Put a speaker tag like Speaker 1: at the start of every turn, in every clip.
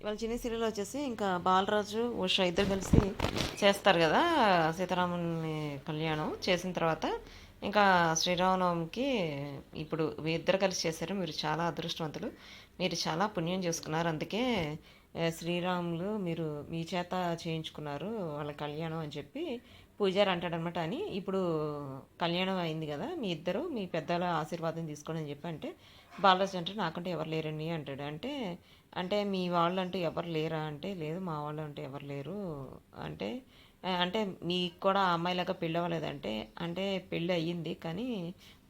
Speaker 1: ఇవాళ చిన్ని సీరియల్ వచ్చేసి ఇంకా బాలరాజు ఉష ఇద్దరు కలిసి చేస్తారు కదా సీతారాముని కళ్యాణం చేసిన తర్వాత ఇంకా శ్రీరామనవమికి ఇప్పుడు మీ ఇద్దరు కలిసి చేశారు. మీరు చాలా అదృష్టవంతులు, మీరు చాలా పుణ్యం చేసుకున్నారు. అందుకే శ్రీరాములు మీరు మీ చేత చేయించుకున్నారు వాళ్ళ కళ్యాణం అని చెప్పి పూజారి అంటాడనమాట. అని ఇప్పుడు కళ్యాణం అయింది కదా, మీ ఇద్దరు మీ పెద్దల ఆశీర్వాదం తీసుకోండి అని చెప్పి అంటే బాలరాజు అంటే నాకంటే ఎవరు లేరండి అంటాడు. అంటే అంటే మీ వాళ్ళు అంటూ ఎవరు లేరా అంటే లేదు మా వాళ్ళు అంటూ ఎవరు లేరు అంటే అంటే మీకు కూడా ఆ అమ్మాయిలాగా పెళ్ళి అవ్వలేదంటే అంటే పెళ్ళి అయ్యింది కానీ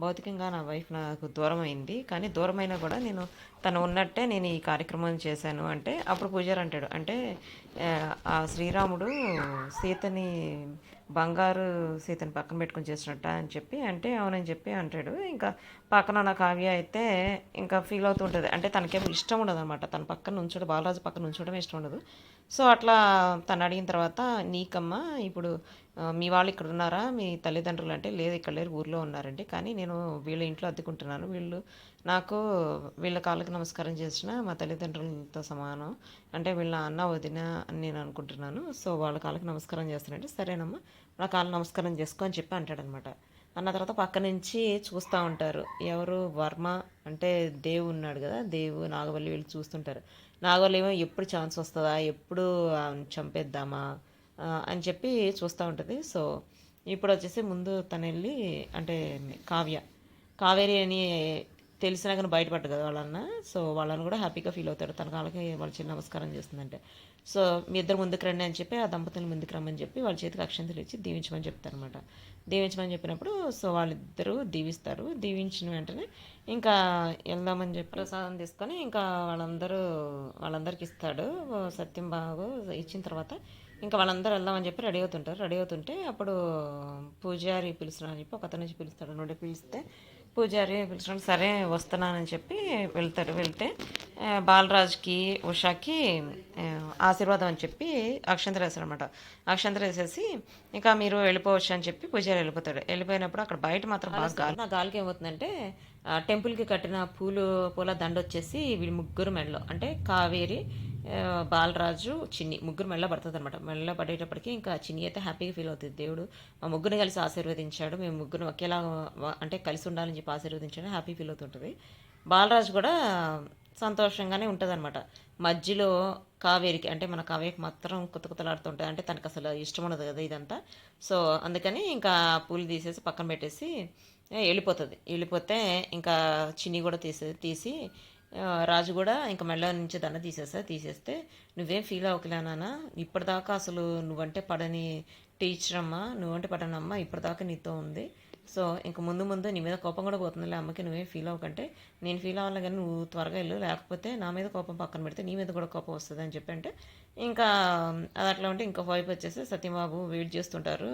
Speaker 1: భౌతికంగా నా వైఫ్ నాకు దూరం అయింది, కానీ దూరమైనా కూడా నేను తను ఉన్నట్టే నేను ఈ కార్యక్రమం చేశాను అంటే అప్పుడు పూజారి అంటాడు అంటే ఆ శ్రీరాముడు సీతని బంగారు సీతని పక్కన పెట్టుకొని చేసినట్ట అని చెప్పి అంటే అవునని చెప్పి అంటాడు. ఇంకా పక్కన ఉన్న కావ్య అయితే ఇంకా ఫీల్ అవుతూ ఉంటుంది. అంటే తనకేమో ఇష్టం ఉండదు అనమాట, తన పక్కన ఉంచడం బాలరాజు పక్కన ఉంచడం ఇష్టం ఉండదు. సో అట్లా తను అడిగిన తర్వాత నీకమ్మా ఇప్పుడు మీ వాళ్ళు ఇక్కడ ఉన్నారా మీ తల్లిదండ్రులు అంటే లేదు ఇక్కడ లేరు ఊర్లో ఉన్నారండి, కానీ నేను వీళ్ళ ఇంట్లో అద్దెకుంటున్నాను, వీళ్ళు నాకు వీళ్ళ కాళ్ళకి నమస్కారం చేసిన మా తల్లిదండ్రులతో సమానం, అంటే వీళ్ళ అన్న వదిన అని నేను అనుకుంటున్నాను, సో వాళ్ళ కాళ్ళకి నమస్కారం చేస్తానంటే సరేనమ్మా నా కాళ్ళకి నమస్కారం చేసుకో అని చెప్పి అంటాడనమాట. అన్న తర్వాత పక్క నుంచి చూస్తూ ఉంటారు ఎవరు వర్మ అంటే దేవు ఉన్నాడు కదా, దేవు నాగవల్లి వీళ్ళు చూస్తుంటారు. నాగవల్లి ఏమో ఎప్పుడు ఛాన్స్ వస్తుందా, ఎప్పుడు చంపేద్దామా అని చెప్పి చూస్తూ ఉంటుంది. సో ఇప్పుడు వచ్చేసి ముందు తను వెళ్ళి అంటే కావ్య కావేరి అని తెలిసినా కానీ బయటపడ్డదు కదా వాళ్ళన్న, సో వాళ్ళని కూడా హ్యాపీగా ఫీల్ అవుతాడు. తన కాళ్ళకి వాళ్ళ చిన్న నమస్కారం చేస్తుందంటే సో మీ ఇద్దరు ముందుకు రండి అని చెప్పి ఆ దంపతులు ముందుకు రమ్మని చెప్పి వాళ్ళ చేతికి అక్షంతలు ఇచ్చి దీవించమని చెప్తారు అనమాట. దీవించమని చెప్పినప్పుడు సో వాళ్ళిద్దరూ దీవిస్తారు. దీవించిన వెంటనే ఇంకా వెళ్దామని చెప్పి ప్రసాదం తీసుకొని ఇంకా వాళ్ళందరికి ఇస్తాడు సత్యం బాబు. ఇచ్చిన తర్వాత ఇంకా వాళ్ళందరూ వెళ్దామని చెప్పి రెడీ అవుతుంటారు. రెడీ అవుతుంటే అప్పుడు పూజారి పిలుస్తున్నారని చెప్పి ఒక అతను నుంచి పిలుస్తాడు. నుండి పిలిస్తే పూజారి పిలిచినప్పుడు సరే వస్తున్నానని చెప్పి వెళ్తాడు. వెళ్తే బాలరాజ్కి ఉషాకి ఆశీర్వాదం అని చెప్పి అక్షంతలు వేస్తారనమాట. అక్షంతలు వేసేసి ఇంకా మీరు వెళ్ళిపోవచ్చు అని చెప్పి పూజారి వెళ్ళిపోతాడు. వెళ్ళిపోయినప్పుడు అక్కడ బయట మాత్రం బాగా గాలి, ఆ గాలికి ఏమవుతుందంటే టెంపుల్కి కట్టిన పూల దండ వచ్చేసి వీళ్ళు ముగ్గురు మెడలో అంటే కావేరి బాలరాజు చిన్ని ముగ్గురు మెళ్ళ పడుతుంది అనమాట. మెళ్ళ పడేటప్పటికి ఇంకా చిన్ని అయితే హ్యాపీగా ఫీల్ అవుతుంది. దేవుడు మా ముగ్గురిని కలిసి ఆశీర్వదించాడు, మేము ముగ్గురు ఒకేలా అంటే కలిసి ఉండాలని చెప్పి ఆశీర్వదించాడు, హ్యాపీ ఫీల్ అవుతుంటుంది. బాలరాజు కూడా సంతోషంగానే ఉంటుంది అనమాట. మధ్యలో కావేరికి అంటే మన కావేరికి మాత్రం కొత్త కొత్తలాడుతుంటుంది, అంటే తనకు అసలు ఇష్టం ఉండదు కదా ఇదంతా. సో అందుకని ఇంకా పూలు తీసేసి పక్కన పెట్టేసి వెళ్ళిపోతుంది. వెళ్ళిపోతే ఇంకా చిన్ని కూడా తీసి రాజు కూడా ఇంకా మెళ్ళ నుంచి దండ తీసేస్తే నువ్వేం ఫీల్ అవ్వకలే నాన్న, ఇప్పటిదాకా అసలు నువ్వంటే పడని టీచర్ అమ్మా, నువ్వంటే పడనమ్మా ఇప్పటిదాకా నీతో ఉంది, సో ఇంక ముందు ముందు నీ మీద కోపం కూడా పోతుందిలే అమ్మకి, నువ్వేం ఫీల్ అవ్వకంటే నేను ఫీల్ అవ్వాలి కానీ నువ్వు త్వరగా వెళ్ళు, లేకపోతే నా మీద కోపం పక్కన పెడితే నీ మీద కూడా కోపం వస్తుంది అని చెప్పి అంటే ఇంకా అది అట్లా ఉంటే ఇంకో వైపు వచ్చేసి సత్యబాబు వెయిట్ చేస్తుంటారు.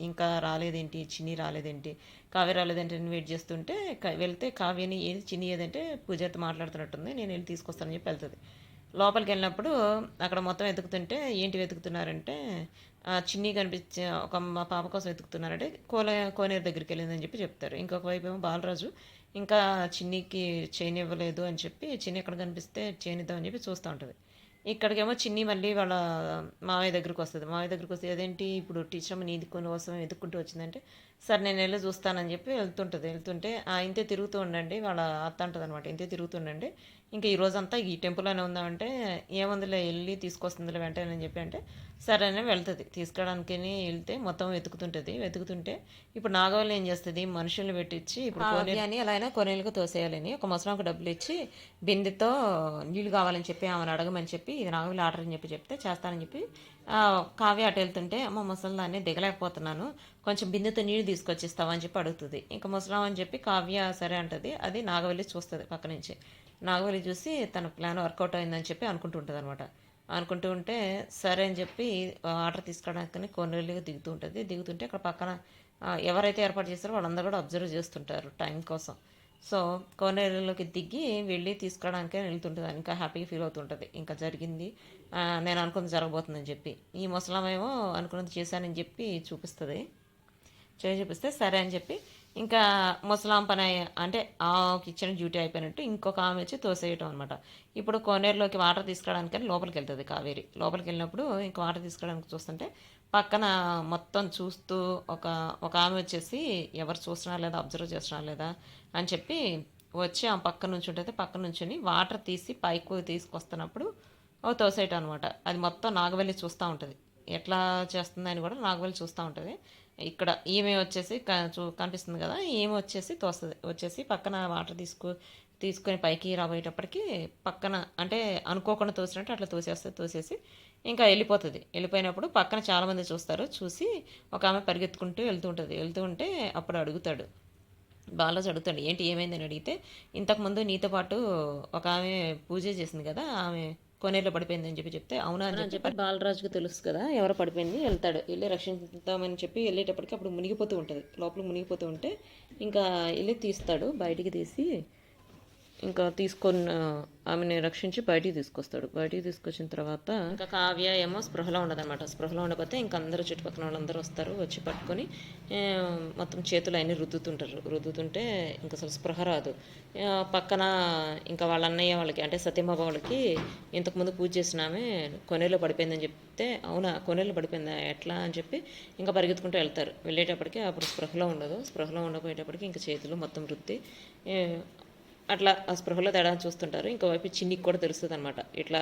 Speaker 1: ఇంకా రాలేదేంటి చిన్ని రాలేదేంటి కావ్య రాలేదేంటి అని వెయిట్ చేస్తుంటే వెళ్తే కావ్యని ఏది చిన్ని ఏదంటే పూజారితో మాట్లాడుతున్నట్టుంది, నేను వెళ్ళి తీసుకొస్తానని చెప్పి వెళ్తుంది. లోపలికి వెళ్ళినప్పుడు అక్కడ మొత్తం వెతుకుతుంటే ఏంటి వెతుకుతున్నారంటే చిన్ని కనిపించే ఒక మా పాప కోసం వెతుకుతున్నారంటే కోనేరు దగ్గరికి వెళ్ళిందని చెప్పి చెప్తారు. ఇంకొక వైపు ఏమో బాలరాజు ఇంకా చిన్నికి చైన్ ఇవ్వలేదు అని చెప్పి చిన్ని ఎక్కడ కనిపిస్తే చైన్ ఇద్దామని చెప్పి చూస్తూ ఉంటుంది. ఇక్కడికేమో చిన్ని మళ్ళీ వాళ్ళ మావయ్య దగ్గరికి వస్తుంది. మావయ్య దగ్గరికి వస్తే అదేంటి ఇప్పుడు టీచర్ అమ్మ నీది కొన్ని కోసం వెతుక్కుంటూ వచ్చిందంటే సరే నేను వెళ్ళి చూస్తానని చెప్పి వెళ్తుంటే ఇంతే తిరుగుతూ ఉండండి వాళ్ళ అత్త అంటుంది అనమాట, ఇంతే తిరుగుతుండండి ఇంకా ఈ రోజంతా ఈ టెంపుల్లోనే ఉందామంటే ఏముందిలే వెళ్ళి తీసుకొస్తుందిలే వెంటనే అని చెప్పి అంటే సరే అని వెళ్తుంది. తీసుకురావడానికి వెళ్తే మొత్తం వెతుకుతుంటే ఇప్పుడు నాగవల్లి ఏం చేస్తుంది మనుషుల్ని పెట్టించి ఇప్పుడు అని అలా అయినా కొనేళ్ళకి తోసేయాలని ఒక ముసలాంకు డబ్బులు ఇచ్చి బిందెతో నీళ్ళు కావాలని చెప్పి ఆమెను అడగమని చెప్పి ఇది నాగవల్లి ఆర్డర్ అని చెప్పి చెప్తే చేస్తానని చెప్పి కావ్య అటు వెళ్తుంటే అమ్మ ముసలిదాన్ని దిగలేకపోతున్నాను కొంచెం బిందెతో నీళ్ళు తీసుకొచ్చిస్తావా అని చెప్పి అడుగుతుంది. ఇంకా ముసలాం అని చెప్పి కావ్య సరే అంటుంది. అది నాగవల్లి చూస్తుంది పక్క నుంచి. నాగవల్లి చూసి తన ప్లాన్ వర్కౌట్ అయిందని చెప్పి అనుకుంటుంటుంది అనమాట. అనుకుంటూ ఉంటే సరే అని చెప్పి ఆర్డర్ తీసుకోవడానికి కొన్నేళ్ళుగా దిగుతుంటే అక్కడ పక్కన ఎవరైతే ఏర్పాటు చేస్తారో వాళ్ళందరూ కూడా అబ్జర్వ్ చేస్తుంటారు టైం కోసం. సో కోనేరులోకి దిగి వెళ్ళి తీసుకురావడానికే వెళ్తుంటుంది. ఇంకా హ్యాపీగా ఫీల్ అవుతుంటుంది ఇంకా జరిగింది నేను అనుకున్నది జరగబోతుందని చెప్పి. ఈ ముసలామేమో అనుకున్నది చేశానని చెప్పి చూపిస్తుంది. చూపిస్తే సరే అని చెప్పి ఇంకా ముసలాం పని అంటే ఆమెకి ఇచ్చిన డ్యూటీ అయిపోయినట్టు ఇంకొక ఆమె వచ్చి తోసేయటం అనమాట. ఇప్పుడు కోనేరులోకి వాటర్ తీసుకురావడానికని లోపలికి వెళ్తుంది కావేరి. లోపలికి వెళ్ళినప్పుడు ఇంక వాటర్ తీసుకురావడానికి చూస్తుంటే పక్కన మొత్తం చూస్తూ ఒక ఒక ఆమె వచ్చేసి ఎవరు చూస్తున్నా లేదా అబ్జర్వ్ చేస్తున్నా లేదా అని చెప్పి వచ్చి ఆ పక్క నుంచి ఉంటుంది. పక్క నుంచుని వాటర్ తీసి పైకి తీసుకొస్తున్నప్పుడు ఓ తోసేయటం అనమాట. అది మొత్తం నాగవల్లి చూస్తూ ఉంటుంది. ఎట్లా చేస్తుందని కూడా నాగవల్లి చూస్తూ ఉంటుంది. ఇక్కడ ఈమె వచ్చేసి కనిపిస్తుంది కదా, ఈమె వచ్చేసి తోస్తుంది. వచ్చేసి పక్కన వాటర్ తీసుకొని పైకి రాబోయేటప్పటికి పక్కన అంటే అనుకోకుండా తోసినట్టు అట్లా తోసేసి ఇంకా వెళ్ళిపోతుంది. వెళ్ళిపోయినప్పుడు పక్కన చాలామంది చూస్తారు. చూసి ఒక ఆమె పరిగెత్తుకుంటూ వెళ్తూ ఉంటే అప్పుడు అడుగుతాడు బాలరాజు. అడుగుతాడు ఏంటి ఏమైందని అడిగితే, ఇంతకుముందు నీతో పాటు ఒక ఆమె పూజ చేసింది కదా, ఆమె కొనేరులో పడిపోయిందని చెప్తే అవునా అని చెప్పి బాలరాజుకు తెలుసు కదా ఎవరో పడిపోయింది. వెళ్తాడు, వెళ్ళి రక్షిద్దామని చెప్పి వెళ్ళేటప్పటికి అప్పుడు మునిగిపోతూ ఉంటుంది. లోపల మునిగిపోతూ ఉంటే ఇంకా వెళ్ళి తీస్తాడు. బయటికి తీసి ఇంకా తీసుకొని ఆమెని రక్షించి బయటికి తీసుకొస్తాడు. బయటికి తీసుకొచ్చిన తర్వాత ఇంకా కావ్య ఏమో స్పృహలో ఉండదన్నమాట. స్పృహలో ఉండకపోతే ఇంకా అందరూ చుట్టుపక్కల వాళ్ళందరూ వస్తారు. వచ్చి పట్టుకొని మొత్తం చేతులు అన్నీ రుద్దుతుంటే ఇంకా అసలు స్పృహ రాదు. పక్కన ఇంకా వాళ్ళ అన్నయ్య వాళ్ళకి అంటే సత్యబాబు వాళ్ళకి ఇంతకుముందు పూజ చేసిన ఆమె కొనేలో పడిపోయిందని చెప్తే అవునా కొనేలో పడిపోయిందా ఎట్లా అని చెప్పి ఇంకా పరిగెత్తుకుంటూ వెళ్తారు. వెళ్ళేటప్పటికి అప్పుడు స్పృహలో ఉండదు. స్పృహలో ఉండకపోయేటప్పటికి ఇంకా చేతులు మొత్తం రుద్ది అట్లా ఆ స్పృహలో తేడా చూస్తుంటారు. ఇంకోవైపు చిన్నికి కూడా తెలుస్తుంది అనమాట ఇట్లా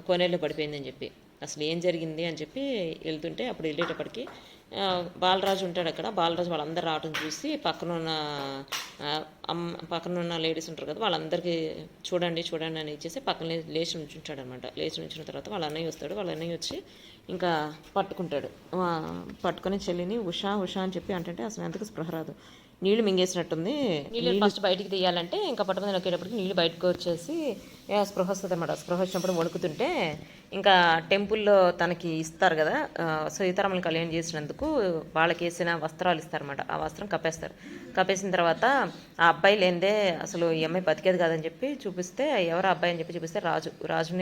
Speaker 1: కోనేరులో పడిపోయిందని చెప్పి. అసలు ఏం జరిగింది అని చెప్పి వెళ్తుంటే అప్పుడు వెళ్ళేటప్పటికి బాలరాజు ఉంటాడు అక్కడ. బాలరాజు వాళ్ళందరూ రావడం చూసి పక్కనున్న లేడీస్ ఉంటారు కదా వాళ్ళందరికీ చూడండి అని ఇచ్చేసి పక్కన లేచి నుంచుంటాడు అనమాట. లేచి నుంచిన తర్వాత వాళ్ళ అన్నయ్య వస్తాడు. వాళ్ళ అన్నయ్య వచ్చి ఇంకా పట్టుకుంటాడు. పట్టుకొని చెల్లిని ఉషా అని చెప్పి అంటే అసలు ఎంతకు స్పృహ రాదు. నీళ్లు మింగేసినట్టుంది. నీళ్ళు ఫస్ట్ బయటికి తీయాలంటే ఇంకా పట్టుకొని నొక్కేటప్పటికి నీళ్ళు బయటకు వచ్చేసి స్పృహ వస్తుంది అనమాట. స్పృహ వచ్చినప్పుడు వణుకుతుంటే ఇంకా టెంపుల్లో తనకి ఇస్తారు కదా సీతారాములు కళ్యాణం చేసినందుకు వాళ్ళకి వేసిన వస్త్రాలు ఇస్తారన్నమాట. ఆ వస్త్రం కప్పేసిన తర్వాత ఆ అబ్బాయి లేనిదే అసలు ఈ అమ్మాయి బతికేది కాదని చెప్పి చూపిస్తే ఎవరు అబ్బాయి అని చెప్పి చూపిస్తే రాజుని